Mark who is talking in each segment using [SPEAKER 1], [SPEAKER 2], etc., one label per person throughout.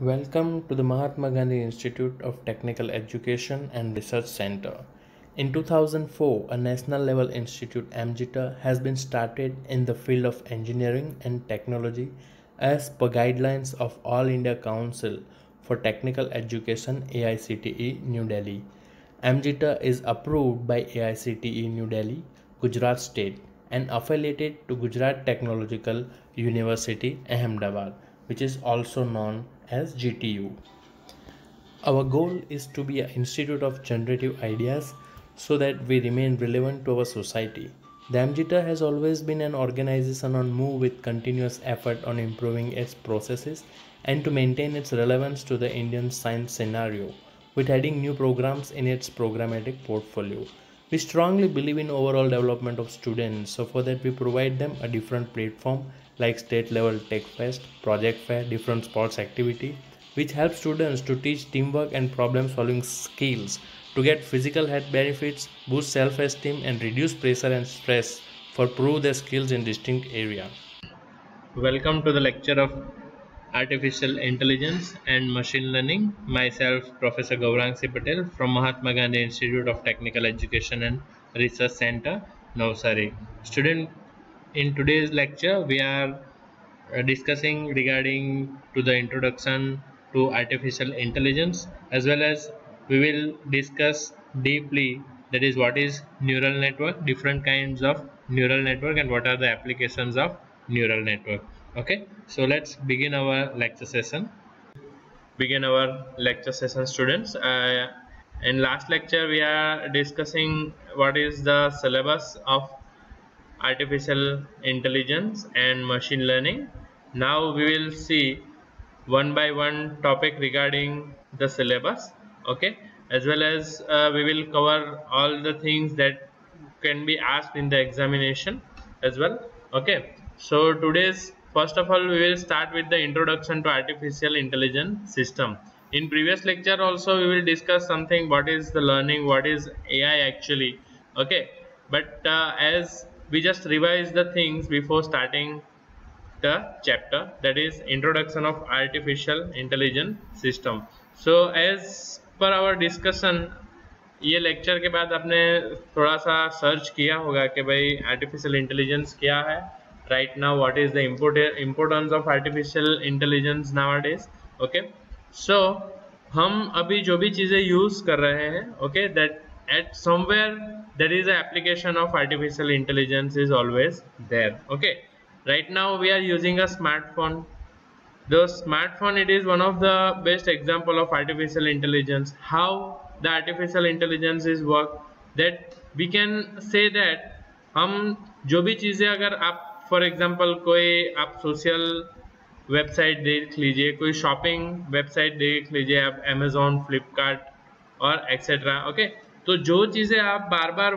[SPEAKER 1] Welcome to the Mahatma Gandhi Institute of Technical Education and Research Center. In 2004, a national level institute MGTA has been started in the field of engineering and technology as per guidelines of All India Council for Technical Education AICTE New Delhi. MGTA is approved by AICTE New Delhi, Gujarat State and affiliated to Gujarat Technological University, Ahmedabad, which is also known as GTU. Our goal is to be an institute of generative ideas so that we remain relevant to our society. The MGTA has always been an organization on move with continuous effort on improving its processes and to maintain its relevance to the Indian science scenario, with adding new programs in its programmatic portfolio. We strongly believe in overall development of students, so for that we provide them a different platform like state level tech fest, project fair, different sports activity, which helps students to teach teamwork and problem solving skills to get physical health benefits, boost self-esteem and reduce pressure and stress for prove their skills in distinct area. Welcome to the lecture of Artificial Intelligence and Machine Learning. Myself, Professor Gaurang C. Patel from Mahatma Gandhi Institute of Technical Education and Research Center, Navsari. Student, in today's lecture, we are discussing regarding to the introduction to artificial intelligence, as well as we will discuss deeply, that is what is neural network, different kinds of neural network and what are the applications of neural network. Okay, so let's begin our lecture session. Students. In last lecture we are discussing what is the syllabus of artificial intelligence and machine learning. Now we will see one by one topic regarding the syllabus, okay, as well as we will cover all the things that can be asked in the examination as well. Okay, so today's first of all we will start with the introduction to artificial intelligence system. In previous lecture also we will discuss something, what is the learning, what is AI actually. Okay, but as we just revise the things before starting the chapter, that is introduction of artificial intelligence system. So as per our discussion, ये lecture के बाद आपने थोड़ा सा search किया होगा कि भाई आर्टिफिशियल इंटेलिजेंस क्या है right now, what is the importance of artificial intelligence nowadays. Okay, so हम अभी जो भी चीज़ें यूज़ कर रहे हैं, okay, that at somewhere there is an application of artificial intelligence is always there. Okay, right now we are using a smartphone. The smartphone, it is one of the best example of artificial intelligence. How the artificial intelligence is work, that we can say that हम जो भी चीज़ें, अगर आप for example कोई आप social website देख लीजिए, कोई शॉपिंग वेबसाइट देख लीजिए, आप अमेजोन, फ्लिपकार्ट और एक्सेट्रा. ओके, तो जो चीज़ें आप बार बार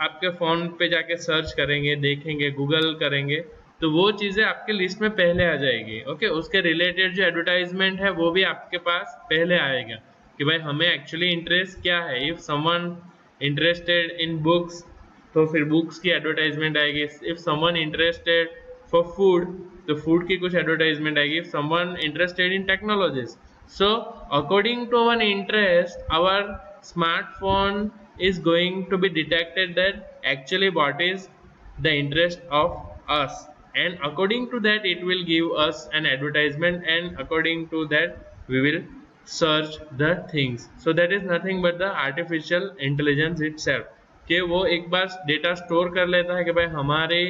[SPEAKER 1] आपके फ़ोन पे जाके सर्च करेंगे, देखेंगे, गूगल करेंगे, तो वो चीज़ें आपके लिस्ट में पहले आ जाएगी. ओके, उसके रिलेटेड जो एडवर्टाइजमेंट है वो भी आपके पास पहले आएगा कि भाई हमें एक्चुअली इंटरेस्ट क्या है. If someone interested in books, तो फिर बुक्स की एडवर्टाइजमेंट आएगी. If someone interested for food, तो फूड की कुछ एडवर्टाइजमेंट आएगी. If someone interested in technologies, so according to our interest, our smartphone is going to be detected that actually what is the interest of us, and according to that it will give us an advertisement, and according to that we will search the things. So that is nothing but the artificial intelligence itself, कि वो एक बार data store कर लेता है कि भाई हमारे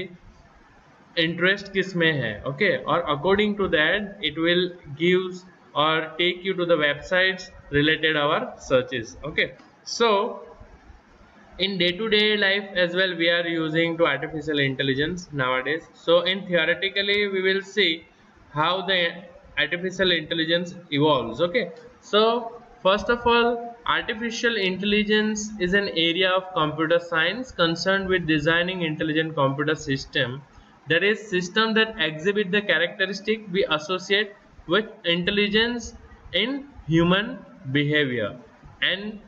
[SPEAKER 1] interest किस में है. ओके, और according to that it will gives or take you to the websites related our searches. Okay, so in day-to-day life as well we are using to artificial intelligence nowadays. So in theoretically we will see how the artificial intelligence evolves. Okay, so first of all, artificial intelligence is an area of computer science concerned with designing intelligent computer system, that is system that exhibit the characteristic we associate with intelligence in human behavior. And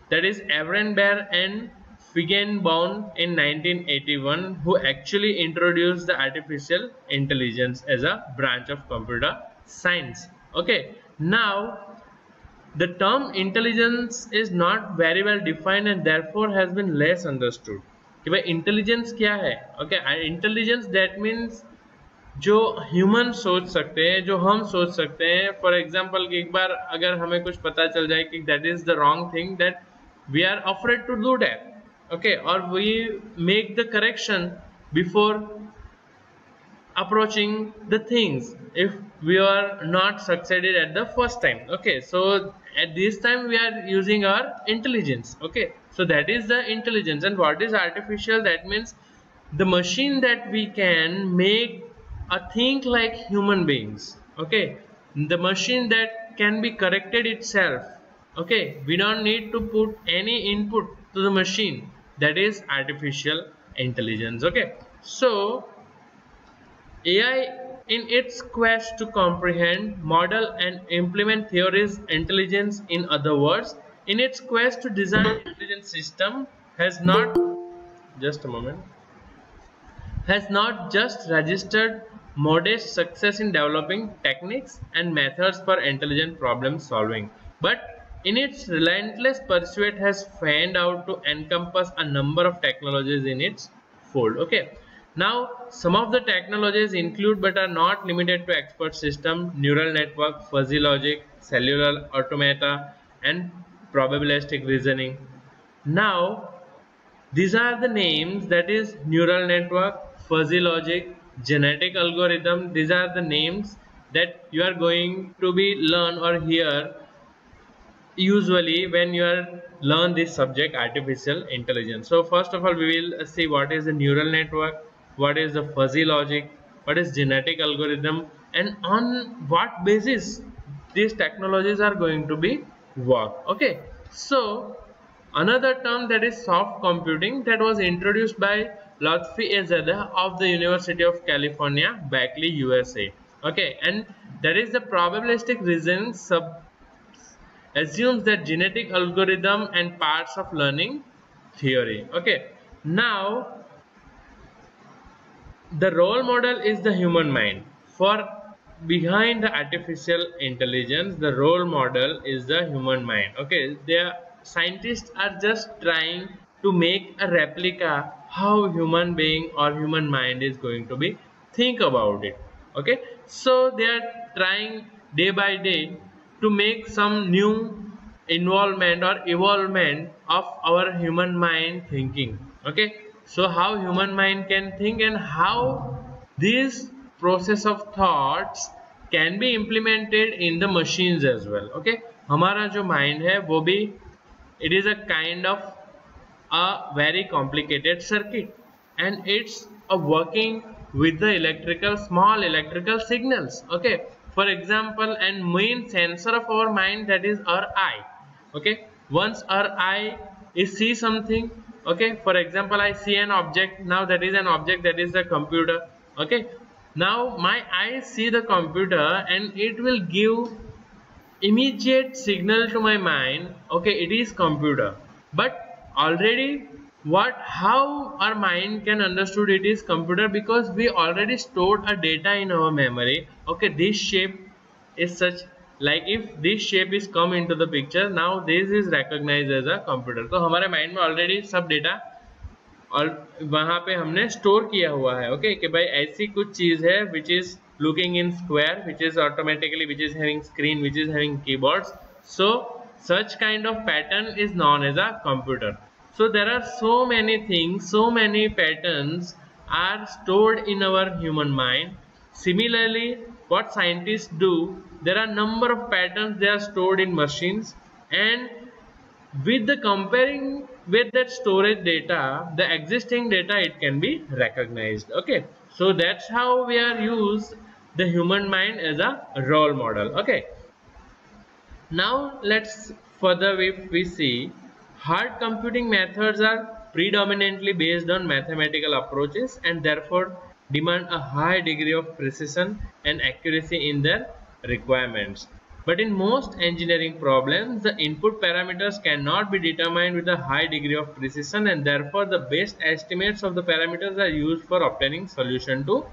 [SPEAKER 1] that is Avron Bear and Feigenbaum in 1981 who actually introduced the artificial intelligence as a branch of computer science. Okay, Now the term intelligence is not very well defined and therefore has been less understood कि भाई intelligence क्या है. Okay, intelligence that means जो human सोच सकते हैं, जो हम सोच सकते हैं. फॉर एग्जाम्पल एक बार अगर हमें कुछ पता चल जाए कि that is the wrong thing, that we are afraid to do that. Okay, और we make the correction before approaching the things if we are not succeeded at the first time. Okay, so at this time we are using our intelligence. Okay, so that is the intelligence. And what is artificial? That means the machine that we can make a think like human beings. Okay, the machine that can be corrected itself. Okay, we don't need to put any input to the machine. That is artificial intelligence. Okay, so AI in its quest to comprehend, model and implement theories intelligence, in other words, in its quest to design intelligent system has not just registered modest success in developing techniques and methods for intelligent problem solving, but in its relentless pursuit has fanned out to encompass a number of technologies in its fold. Okay, now some of the technologies include but are not limited to expert system, neural network, fuzzy logic, cellular automata and probabilistic reasoning. Now these are the names, that is neural network, fuzzy logic, genetic algorithm. These are the names that you are going to be learn or hear usually when you are learn this subject artificial intelligence. So first of all we will see what is the neural network, what is the fuzzy logic, what is genetic algorithm, and on what basis these technologies are going to be work. Okay, so another term, that is soft computing, that was introduced by Lotfi Ezada of the University of California, Berkeley, USA. Okay, and that is the probabilistic reasoning assumes that genetic algorithm and parts of learning theory. Okay, now the role model is the human mind. For behind the artificial intelligence, the role model is the human mind. Okay, the scientists are just trying to make a replica how human being or human mind is going to be think about it. Okay, so they are trying day by day to make some new involvement or evolvement of our human mind thinking. Okay, so how human mind can think and how this process of thoughts can be implemented in the machines as well. Okay, हमारा जो mind है वो भी it is a kind of a very complicated circuit and it's a working with the small electrical signals. Okay, for example, and main sensor of our mind, that is our eye. Okay, once our eye is see something, okay, for example I see an object, now that is an object, that is the computer. Okay, now my eyes see the computer and it will give immediate signal to my mind, okay, it is computer. But already how our mind can understood it is computer, because we already stored a data in our memory. Okay, this shape is such, like if this shape is come into the picture, now this is recognized as a computer. तो हमारे mind में already सब data और वहाँ पे हमने store किया हुआ है. ओके, कि भाई ऐसी कुछ चीज है which is looking in square, which is automatically, which is having screen, which is having keyboards. So such kind of pattern is known as a computer. So there are so many things, so many patterns are stored in our human mind. Similarly, what scientists do, there are number of patterns they are stored in machines, and with the comparing with that storage data, the existing data, it can be recognized. Okay, so that's how we are use the human mind as a role model. Okay, now let's further we see hard computing methods are predominantly based on mathematical approaches and therefore demand a high degree of precision and accuracy in their requirements. But in most engineering problems, the input parameters cannot be determined with a high degree of precision, and therefore the best estimates of the parameters are used for obtaining solution to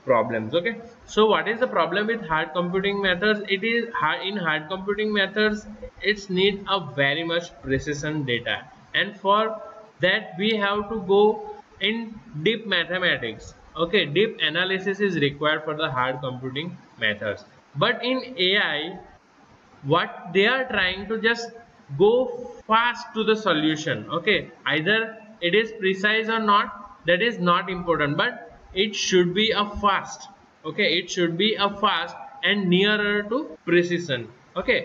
[SPEAKER 1] problems. Okay, so what is the problem with hard computing methods? It is hard in hard computing methods, it's need a very much precision data, and for that we have to go in deep mathematics. Okay, deep analysis is required for the hard computing methods. But in AI, what they are trying to just go fast to the solution. Okay, either it is precise or not, that is not important, but it should be a fast. Okay, it should be a fast and nearer to precision. Okay,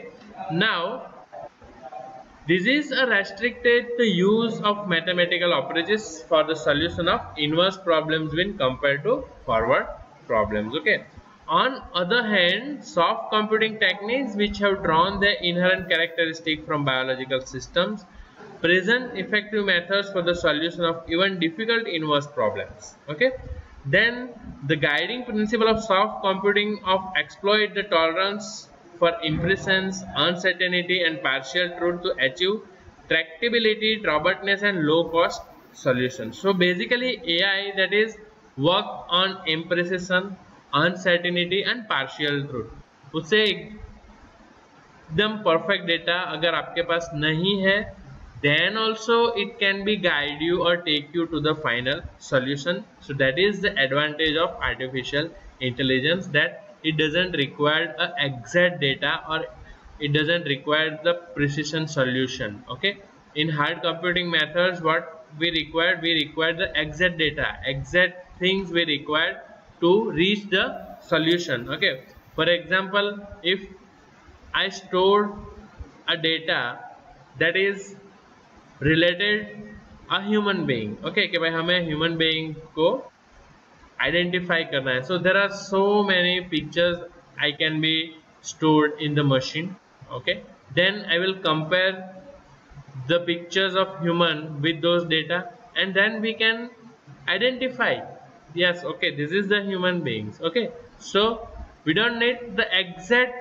[SPEAKER 1] now this is a restricted the use of mathematical operators for the solution of inverse problems when compared to forward problems. Okay. On other hand, soft computing techniques which have drawn their inherent characteristic from biological systems present effective methods for the solution of even difficult inverse problems. Okay. Then the guiding principle of soft computing of exploit the tolerance for imprecise, uncertainty and partial truth to achieve tractability, robustness and low cost solutions. So basically AI that is work on imprecision, uncertainty and partial truth. उससे एकदम perfect data अगर आपके पास नहीं है, then also it can be guide you or take you to the final solution. So that is the advantage of artificial intelligence, that it doesn't require a exact data or it doesn't require the precision solution. Okay, in hard computing methods what we require the exact data, exact things we require to reach the solution. Okay, for example, if I stored a data that is related a human being. Okay, कि भाई हमें human being को identify करना है. So there are so many pictures I can be stored in the machine. Okay, then I will compare the pictures of human with those data, and then we can identify, yes, okay, this is the human beings. Okay, so we don't need the exact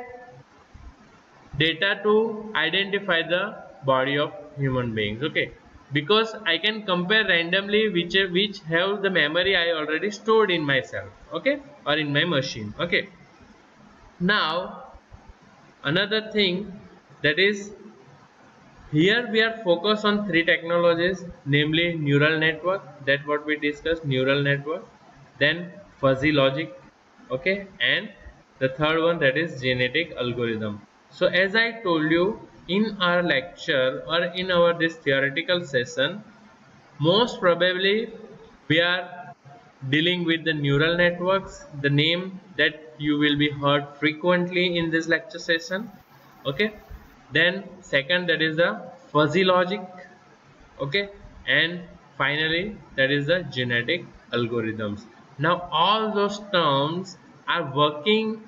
[SPEAKER 1] data to identify the body of human beings. Okay, because I can compare randomly which have the memory I already stored in myself. Okay, or in my machine. Okay, now another thing, that is here we are focused on three technologies, namely neural network, that what we discussed, neural network, then fuzzy logic, okay, and the third one, that is genetic algorithm. So as I told you in our lecture or in our this theoretical session, most probably we are dealing with the neural networks, the name that you will be heard frequently in this lecture session. Okay, then second, that is the fuzzy logic. Okay, and finally that is the genetic algorithms. Now all those terms are working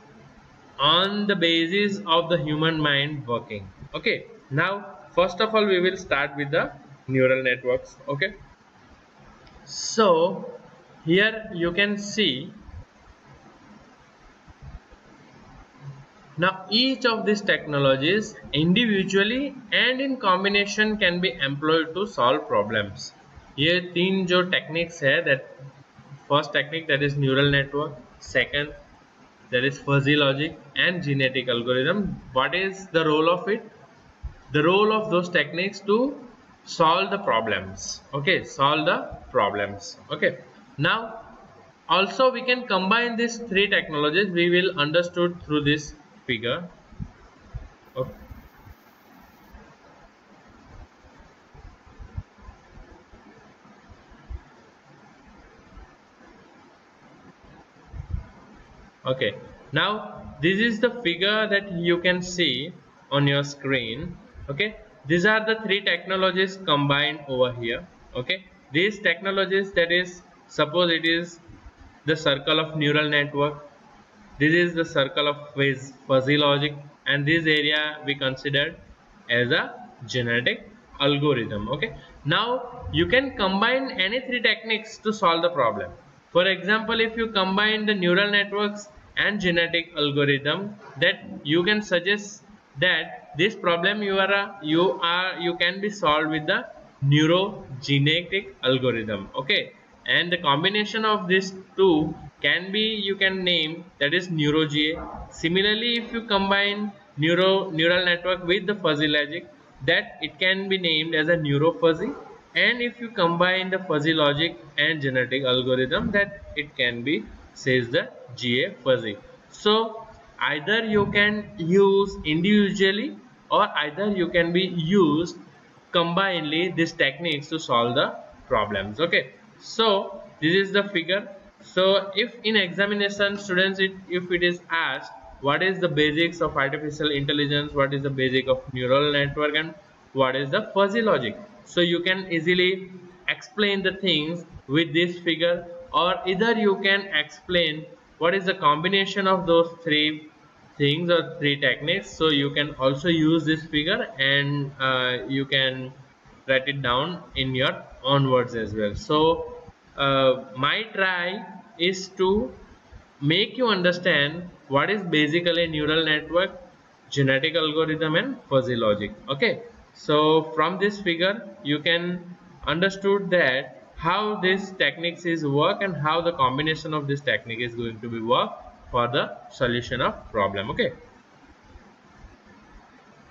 [SPEAKER 1] on the basis of the human mind working. Okay, now first of all we will start with the neural networks. Okay, so here you can see, now each of these technologies individually and in combination can be employed to solve problems. ये तीन जो techniques है, that first technique, that is neural network, second that is fuzzy logic, and genetic algorithm. What is the role of it? The role of those techniques to solve the problems. Okay, solve the problems. Okay, now also we can combine these three technologies. We will understood through this figure. Okay. Okay, now this is the figure that you can see on your screen. Okay, these are the three technologies combined over here. Okay, these technologies, that is, suppose it is the circle of neural network, this is the circle of fuzzy logic, and this area we considered as a genetic algorithm. Okay, now you can combine any three techniques to solve the problem. For example, if you combine the neural networks and genetic algorithm, that you can suggest that this problem you can be solved with the neurogenetic algorithm. Okay, and the combination of these two can be, you can name, that is NeuroGA. Similarly, if you combine neural network with the fuzzy logic, that it can be named as a NeuroFuzzy. And if you combine the fuzzy logic and genetic algorithm, that it can be says the GA fuzzy. So either you can use individually or either you can be used combinedly these techniques to solve the problems. Okay, so this is the figure. So if in examination students, if it is asked what is the basics of artificial intelligence, what is the basic of neural network, and what is the fuzzy logic, so you can easily explain the things with this figure, or either you can explain what is the combination of those three things or three techniques. So you can also use this figure, and you can write it down in your own words as well. So my try is to make you understand what is basically neural network, genetic algorithm, and fuzzy logic. Okay, so from this figure you can understood that how this techniques is work and how the combination of this technique is going to be work for the solution of problem. Okay,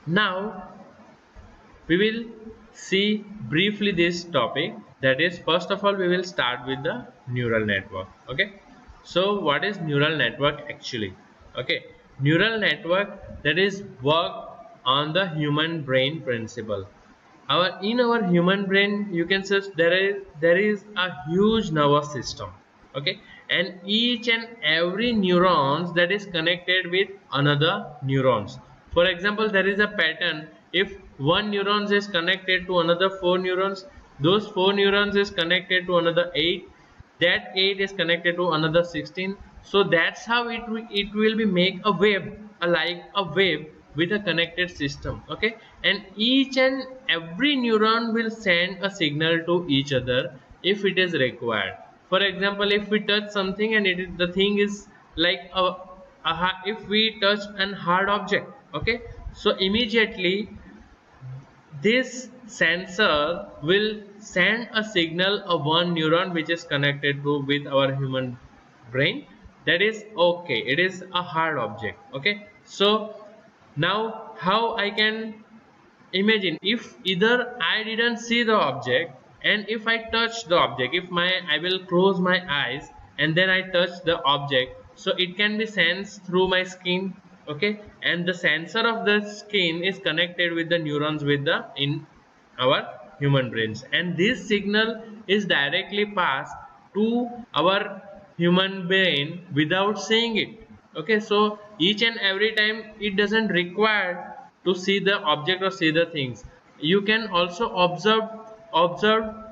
[SPEAKER 1] now we will see briefly this topic, that is, first of all we will start with the neural network. Okay, so what is neural network actually? Okay, neural network, that is work on the human brain principle. In our human brain, you can say there is a huge nervous system. Okay, and each and every neurons that is connected with another neurons. For example, there is a pattern. If one neurons is connected to another 4 neurons, those 4 neurons is connected to another 8, that 8 is connected to another 16. So that's how it will be make a wave, like a wave with a connected system. Okay, and each and every neuron will send a signal to each other if it is required. For example, if we touch something and the thing is like if we touch an hard object, okay, so immediately this sensor will send a signal of one neuron which is connected to with our human brain, that is okay, it is a hard object. Okay, so now how I can imagine, if either I didn't see the object and if I touch the object, if I will close my eyes and then I touch the object, so it can be sensed through my skin. Okay, and the sensor of the skin is connected with the neurons in our human brains, and this signal is directly passed to our human brain without seeing it. Okay, so each and every time it doesn't require to see the object or see the things. You can also observe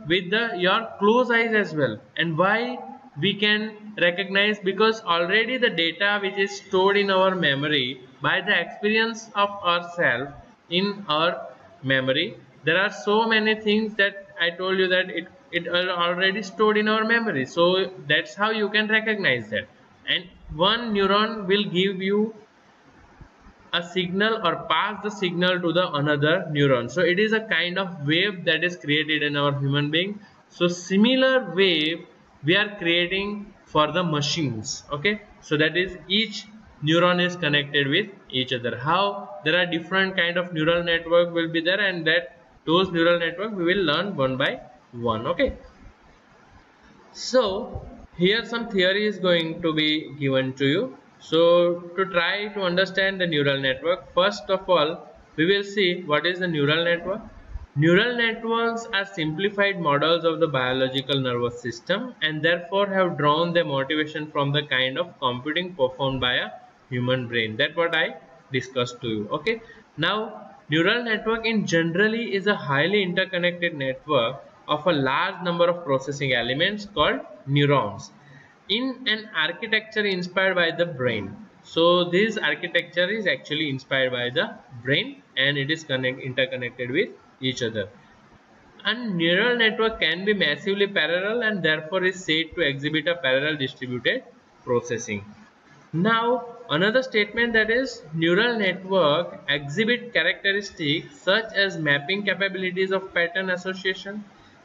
[SPEAKER 1] with your closed eyes as well. And why we can recognize? Because already the data which is stored in our memory by the experience of ourselves in our memory, there are so many things that I told you that it are already stored in our memory. So that's how you can recognize that. And one neuron will give you a signal or pass the signal to the another neuron. So it is a kind of wave that is created in our human being. So similar wave we are creating for the machines. Okay, so that is each neuron is connected with each other. How there are different kind of neural network will be there, and that those neural network we will learn one by one. Okay, so here some theory is going to be given to you. So to try to understand the neural network, first of all we will see what is the neural network. Neural networks are simplified models of the biological nervous system and therefore have drawn their motivation from the kind of computing performed by a human brain. That's what I discussed to you. Okay, now neural network in generally is a highly interconnected network of a large number of processing elements called neurons in an architecture inspired by the brain. So this architecture is actually inspired by the brain and it is interconnected with each other. A neural network can be massively parallel and therefore is said to exhibit a parallel distributed processing. Now another statement, that is neural network exhibit characteristics such as mapping capabilities of pattern association,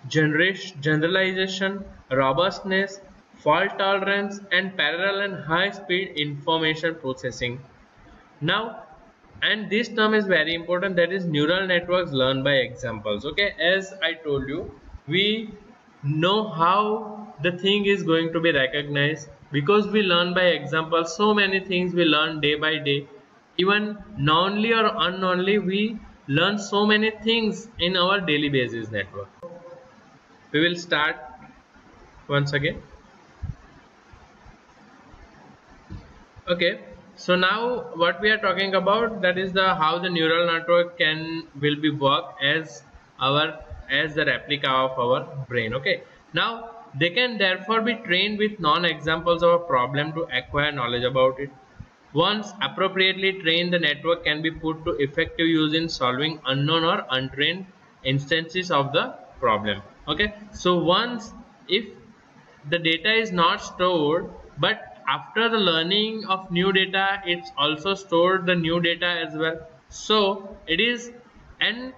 [SPEAKER 1] generalization, robustness, fault tolerance, and parallel and high speed information processing. Now, and this term is very important, that is neural networks learn by examples. Okay, as I told you, we know how the thing is going to be recognized because we learn by examples. So many things we learn day by day, even knowingly or unknowingly we learn so many things in our daily basis network. We will start once again. Okay, so now what we are talking about, that is the how the neural network will be work as the replica of our brain. Okay, now they can therefore be trained with non-examples of a problem to acquire knowledge about it. Once appropriately trained, the network can be put to effective use in solving unknown or untrained instances of the problem. Okay, so once if the data is not stored, but after the learning of new data, it's also stored the new data as well. So it is an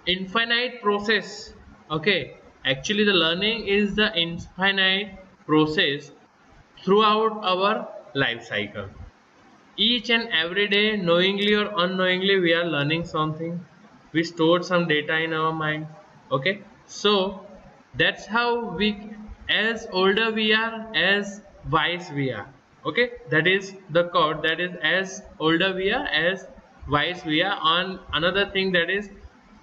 [SPEAKER 1] infinite process. Okay, actually the learning is the infinite process throughout our life cycle. Each and every day, knowingly or unknowingly, we are learning something. We stored some data in our mind. Okay, so that's how we, as older we are, as wise we are. Okay, that is the code. That is, as older we are, as wise we are. On another thing, that is,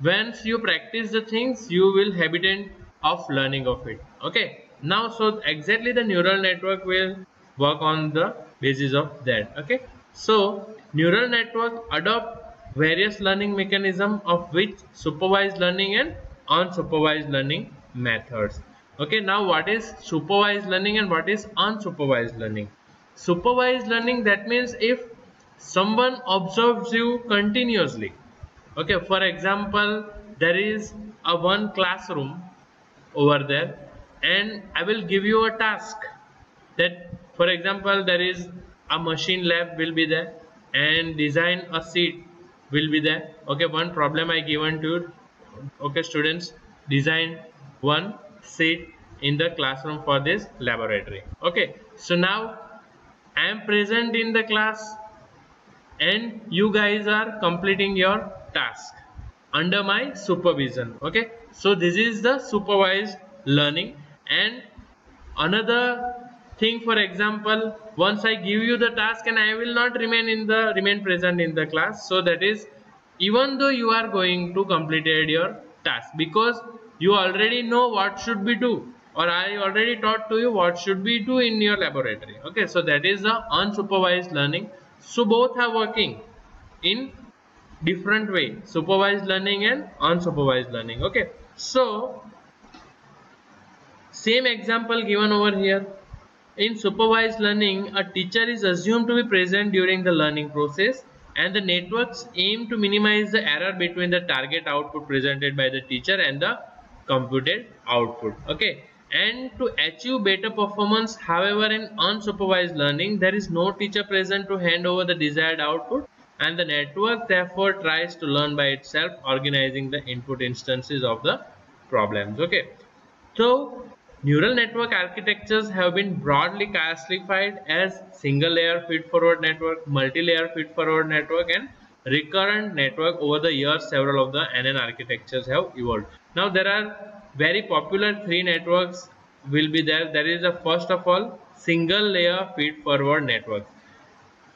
[SPEAKER 1] once you practice the things, you will habitant of learning of it. Okay, now so exactly the neural network will work on the basis of that. Okay, so neural network adopt various learning mechanism, of which supervised learning and unsupervised learning methods. Okay, now what is supervised learning and what is unsupervised learning? Supervised learning, that means if someone observes you continuously. Okay, for example, there is a one classroom over there and I will give you a task, that for example there is a machine lab will be there and design a seat will be there. Okay, one problem I given to you. Okay, students, design one seat in the classroom for this laboratory. Okay, so now I am present in the class and you guys are completing your task under my supervision. Okay, so this is the supervised learning. And another thing, for example, once I give you the task and I will not remain present in the class, so that is, even though you are going to completed your task, because you already know what should be do, or I already taught to you what should be do in your laboratory. Okay, so that is the unsupervised learning. So both are working in different way, supervised learning and unsupervised learning. Okay, so same example given over here. In supervised learning, a teacher is assumed to be present during the learning process, and the networks aim to minimize the error between the target output presented by the teacher and the computed output. Okay, and to achieve better performance, however, in unsupervised learning, there is no teacher present to hand over the desired output, and the network therefore tries to learn by itself, organizing the input instances of the problems. Okay, so neural network architectures have been broadly classified as single layer feed-forward network, multi-layer feed-forward network, and recurrent network. Over the years, several of the NN architectures have evolved. Now there are very popular three networks will be there. There is a, first of all, single layer feed-forward network.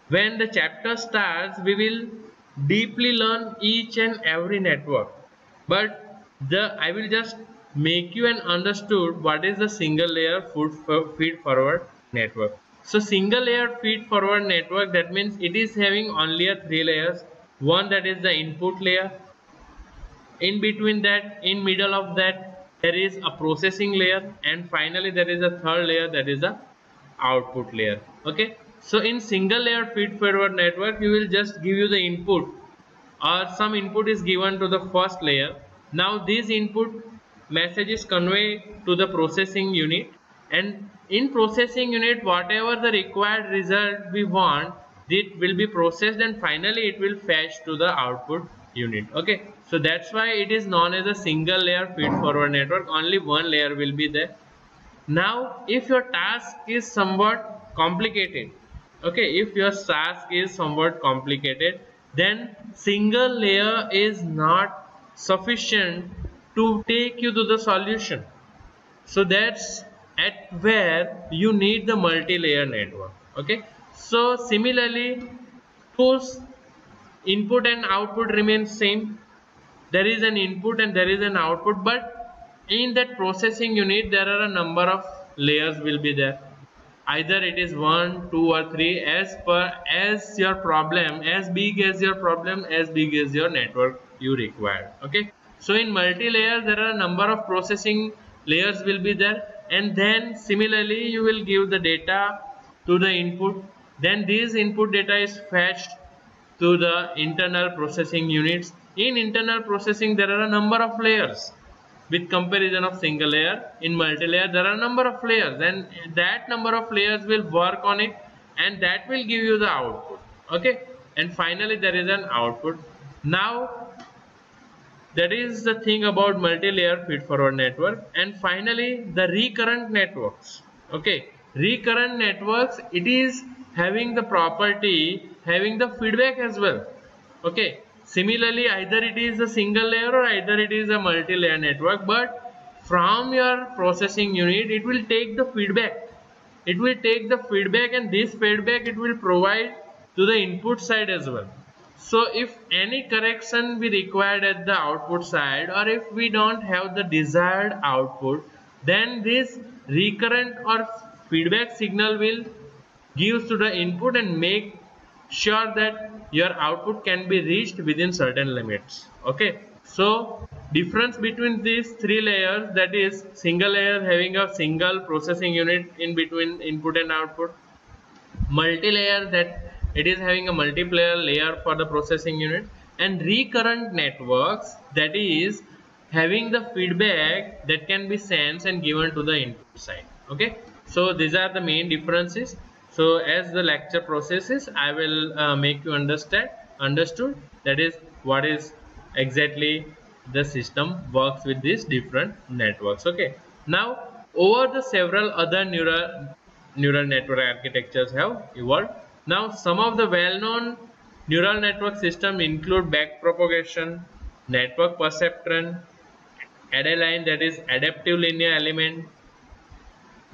[SPEAKER 1] When the chapter starts, we will deeply learn each and every network, but I will just make you an understood what is the single layer feed forward network. So single layer feed forward network, that means it is having only a three layers. One, that is the input layer. In between that, in middle of that, there is a processing layer, and finally there is a third layer, that is the output layer. Okay, so in single layer feed forward network, you will just give you the input, or some input is given to the first layer. Now this input message is conveyed to the processing unit, and in processing unit, whatever the required result we want, it will be processed, and finally it will fetch to the output unit. Okay, so that's why it is known as a single layer feed forward network. Only one layer will be there. Now if your task is somewhat complicated, okay, if your task is somewhat complicated, then single layer is not sufficient to take you to the solution. So that's at where you need the multi-layer network. Okay, so similarly, those input and output remain same. There is an input and there is an output, but in that processing unit there are a number of layers will be there. Either it is 1, 2 or 3, as per as your problem, as big as your problem, as big as your network you require. Okay, so in multi-layer there are a number of processing layers will be there, and then similarly you will give the data to the input, then this input data is fetched to the internal processing units. In internal processing there are a number of layers with comparison of single layer. In multi-layer there are a number of layers, and that number of layers will work on it, and that will give you the output. Okay, and finally there is an output. Now that is the thing about multi-layer feed-forward network. And finally the recurrent networks. Okay, recurrent networks, it is having the property having the feedback as well. Okay, similarly either it is a single layer or either it is a multi-layer network, but from your processing unit it will take the feedback. It will take the feedback, and this feedback it will provide to the input side as well. So if any correction we required at the output side, or if we don't have the desired output, then this recurrent or feedback signal will give to the input and make sure that your output can be reached within certain limits. Okay, so difference between these three layers, that is single layer having a single processing unit in between input and output, multi-layer that it is having a multiplayer layer for the processing unit, and recurrent networks that is having the feedback that can be sensed and given to the input side. Okay, so these are the main differences. So as the lecture processes, I will make you understood that is what is exactly the system works with these different networks. Okay, now over the several other neural network architectures have evolved. Now some of the well-known neural network systems include backpropagation, network perceptron, ADALine, that is adaptive linear element,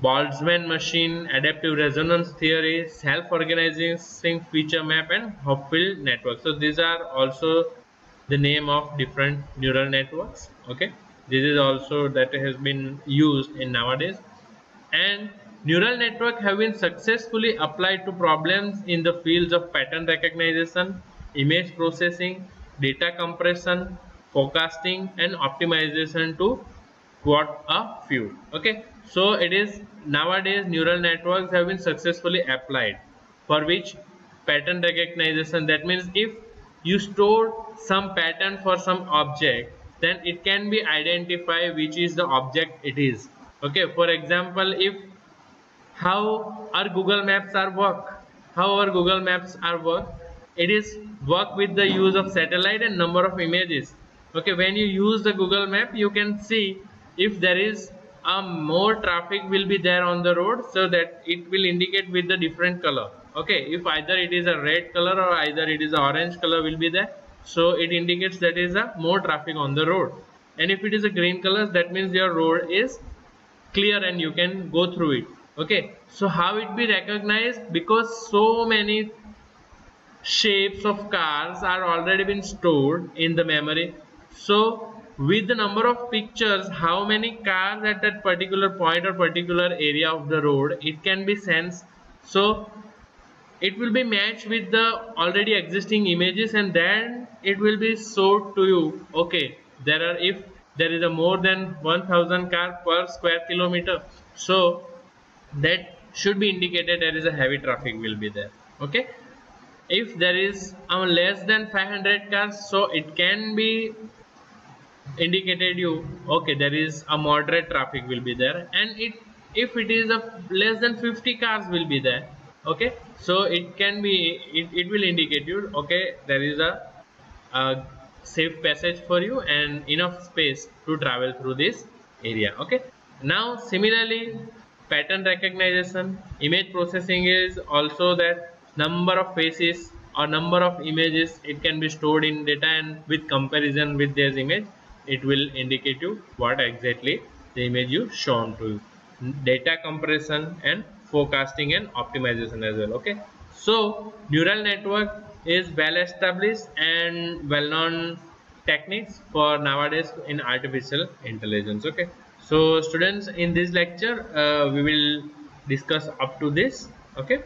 [SPEAKER 1] Boltzmann machine, adaptive resonance theory, self-organizing feature map, and Hopfield network. So these are also the name of different neural networks. Okay, this is also that has been used in nowadays. And neural network have been successfully applied to problems in the fields of pattern recognition, image processing, data compression, forecasting, and optimization, to quote a few. Okay, so it is nowadays neural networks have been successfully applied for which pattern recognition, that means if you store some pattern for some object, then it can be identify which is the object it is. Okay, for example, if how our Google Maps are work, it is work with the use of satellite and number of images. Okay, when you use the Google Map, you can see if there is a more traffic will be there on the road, so that it will indicate with the different color. Okay, if either it is a red color or either it is a orange color will be there, so it indicates that is a more traffic on the road. And if it is a green color, that means your road is clear and you can go through it. Okay, so how it be recognized? Because so many shapes of cars are already been stored in the memory. So with the number of pictures, how many cars at that particular point or particular area of the road, it can be sensed. So it will be matched with the already existing images, and then it will be showed to you. Okay, if there is a more than 1000 car per square kilometer, so that should be indicated there is a heavy traffic will be there. Okay, if there is less than 500 cars, so it can be indicated you, okay, there is a moderate traffic will be there. And if it is a less than 50 cars will be there. Okay, so it can be it will indicate you, okay, there is a safe passage for you and enough space to travel through this area. Okay, now similarly pattern recognition. Image processing is also that number of faces or number of images it can be stored in data, and with comparison with this image it will indicate you what exactly the image you shown to you. Data compression and forecasting and optimization as well. Okay, so neural network is well established and well known techniques for nowadays in artificial intelligence. Okay, so students, in this lecture we will discuss up to this. Okay,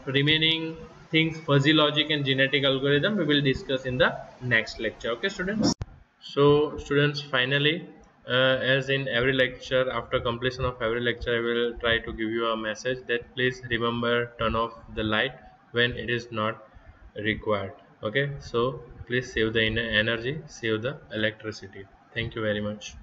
[SPEAKER 1] remaining things, fuzzy logic and genetic algorithm, we will discuss in the next lecture. Okay students, so students, finally, as in every lecture, after completion of every lecture I will try to give you a message that please remember turn off the light when it is not required. Okay, so please save the energy, save the electricity. Thank you very much.